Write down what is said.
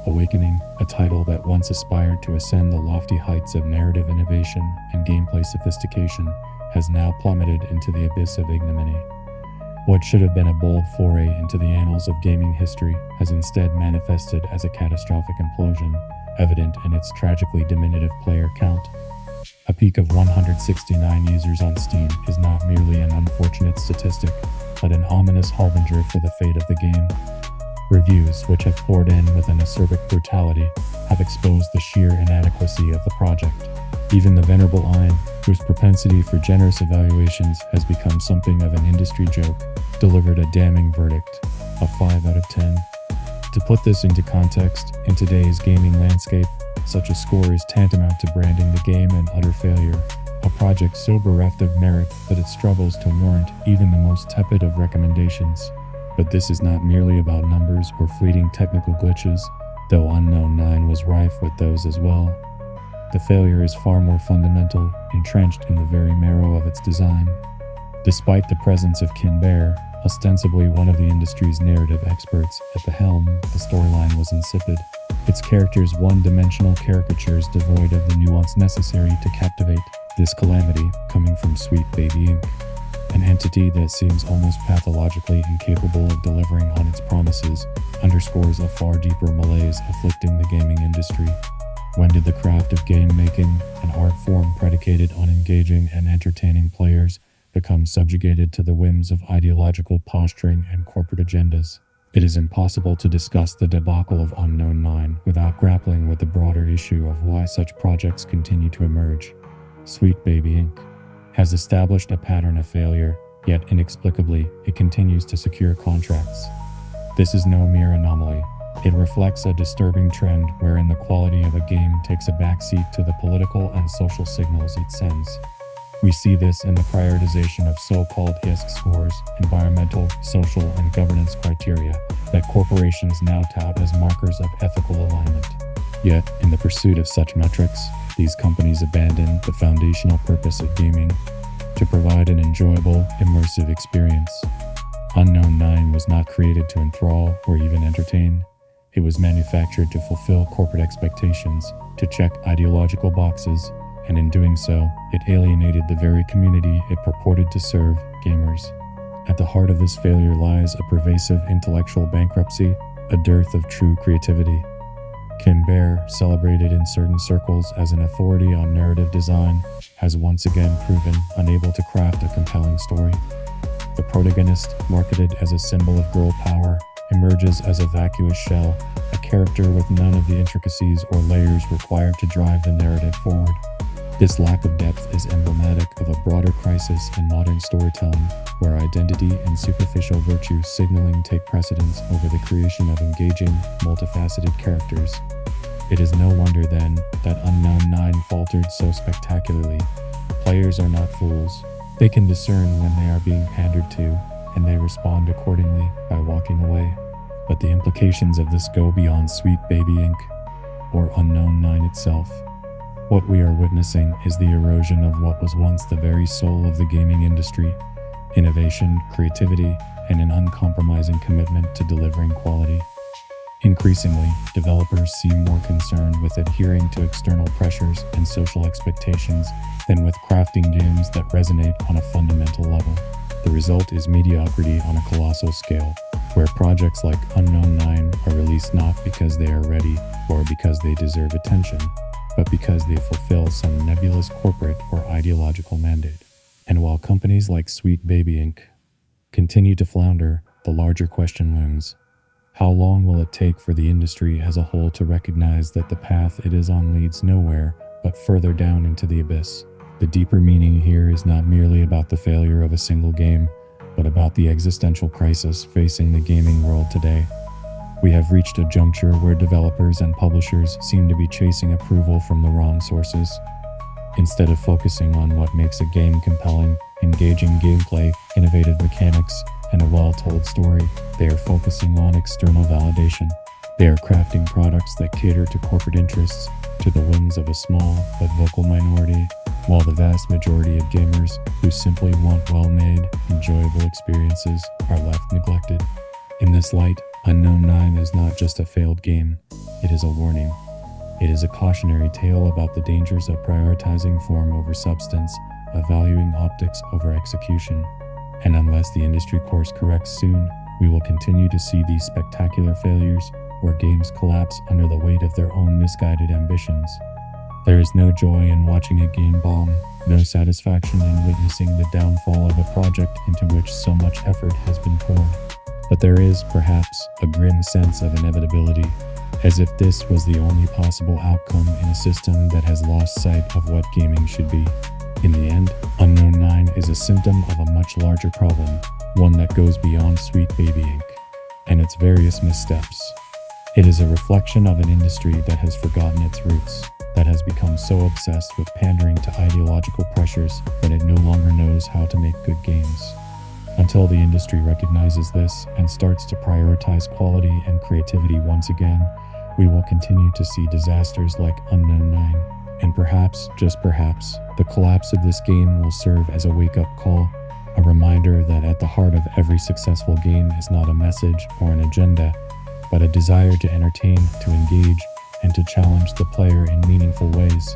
Awakening, a title that once aspired to ascend the lofty heights of narrative innovation and gameplay sophistication, has now plummeted into the abyss of ignominy. What should have been a bold foray into the annals of gaming history has instead manifested as a catastrophic implosion, evident in its tragically diminutive player count. A peak of 169 users on Steam is not merely an unfortunate statistic, but an ominous harbinger for the fate of the game. Reviews, which have poured in with an acerbic brutality, have exposed the sheer inadequacy of the project. Even the venerable Ein, whose propensity for generous evaluations has become something of an industry joke, delivered a damning verdict, a 5 out of 10. To put this into context, in today's gaming landscape, such a score is tantamount to branding the game an utter failure, a project so bereft of merit that it struggles to warrant even the most tepid of recommendations. But this is not merely about numbers or fleeting technical glitches, though Unknown 9 was rife with those as well. The failure is far more fundamental, entrenched in the very marrow of its design. Despite the presence of Ken Bear, ostensibly one of the industry's narrative experts, at the helm, the storyline was insipid, its characters one-dimensional caricatures devoid of the nuance necessary to captivate. This calamity, coming from Sweet Baby Inc., an entity that seems almost pathologically incapable of delivering on its promises, underscores a far deeper malaise afflicting the gaming industry. When did the craft of game making, an art form predicated on engaging and entertaining players, become subjugated to the whims of ideological posturing and corporate agendas? It is impossible to discuss the debacle of Unknown 9 without grappling with the broader issue of why such projects continue to emerge. Sweet Baby Inc. has established a pattern of failure, yet inexplicably, it continues to secure contracts. This is no mere anomaly. It reflects a disturbing trend wherein the quality of a game takes a backseat to the political and social signals it sends. We see this in the prioritization of so-called ISK scores, environmental, social, and governance criteria, that corporations now tout as markers of ethical alignment. Yet, in the pursuit of such metrics, these companies abandon the foundational purpose of gaming: to provide an enjoyable, immersive experience. Unknown 9 was not created to enthrall or even entertain. It was manufactured to fulfill corporate expectations, to check ideological boxes, and in doing so, it alienated the very community it purported to serve, gamers. At the heart of this failure lies a pervasive intellectual bankruptcy, a dearth of true creativity. Ken Bear, celebrated in certain circles as an authority on narrative design, has once again proven unable to craft a compelling story. The protagonist, marketed as a symbol of girl power, emerges as a vacuous shell, a character with none of the intricacies or layers required to drive the narrative forward. This lack of depth is emblematic of a broader crisis in modern storytelling, where identity and superficial virtue signaling take precedence over the creation of engaging, multifaceted characters. It is no wonder, then, that Unknown 9 faltered so spectacularly. Players are not fools. They can discern when they are being pandered to, and they respond accordingly by walking away. But the implications of this go beyond Sweet Baby Inc. or Unknown 9 itself. What we are witnessing is the erosion of what was once the very soul of the gaming industry: innovation, creativity, and an uncompromising commitment to delivering quality. Increasingly, developers seem more concerned with adhering to external pressures and social expectations than with crafting games that resonate on a fundamental level. The result is mediocrity on a colossal scale, where projects like Unknown 9 are released not because they are ready or because they deserve attention, but because they fulfill some nebulous corporate or ideological mandate. And while companies like Sweet Baby Inc. continue to flounder, the larger question looms: how long will it take for the industry as a whole to recognize that the path it is on leads nowhere but further down into the abyss? The deeper meaning here is not merely about the failure of a single game, but about the existential crisis facing the gaming world today. We have reached a juncture where developers and publishers seem to be chasing approval from the wrong sources. Instead of focusing on what makes a game compelling, engaging gameplay, innovative mechanics, and a well-told story, they are focusing on external validation. They are crafting products that cater to corporate interests, to the whims of a small but vocal minority, while the vast majority of gamers who simply want well-made, enjoyable experiences are left neglected. In this light, Unknown 9 is not just a failed game. it is a warning. It is a cautionary tale about the dangers of prioritizing form over substance, of valuing optics over execution. And unless the industry course corrects soon, we will continue to see these spectacular failures where games collapse under the weight of their own misguided ambitions. There is no joy in watching a game bomb, no satisfaction in witnessing the downfall of a project into which so much effort has been poured. But there is, perhaps, a grim sense of inevitability, as if this was the only possible outcome in a system that has lost sight of what gaming should be. In the end, Unknown 9 is a symptom of a much larger problem, one that goes beyond Sweet Baby Inc. and its various missteps. It is a reflection of an industry that has forgotten its roots, that has become so obsessed with pandering to ideological pressures that it no longer knows how to make good games. Until the industry recognizes this and starts to prioritize quality and creativity once again, we will continue to see disasters like Unknown 9. And perhaps, just perhaps, the collapse of this game will serve as a wake-up call, a reminder that at the heart of every successful game is not a message or an agenda, but a desire to entertain, to engage, and to challenge the player in meaningful ways.